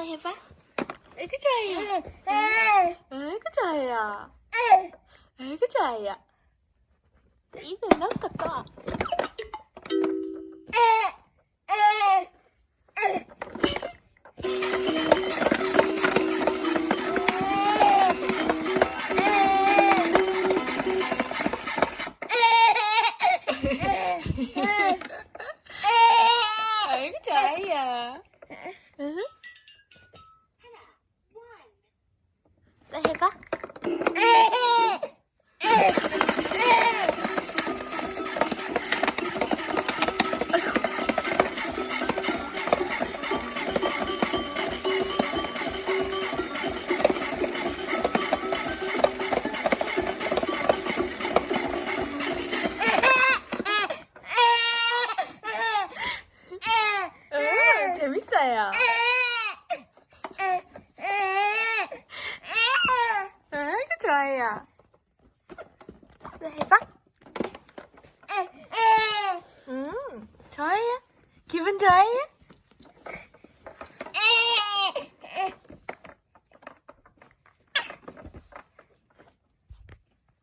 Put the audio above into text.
해봐. 아이고 좋아요. 아이고 좋아요. 아이고 좋아요. 입에 넣었다 또. 아이고 좋아요. 응? 또 해봐. 재밌어요. 아이고 좋아요. 또 해봐. 좋아요. 기분 좋아요?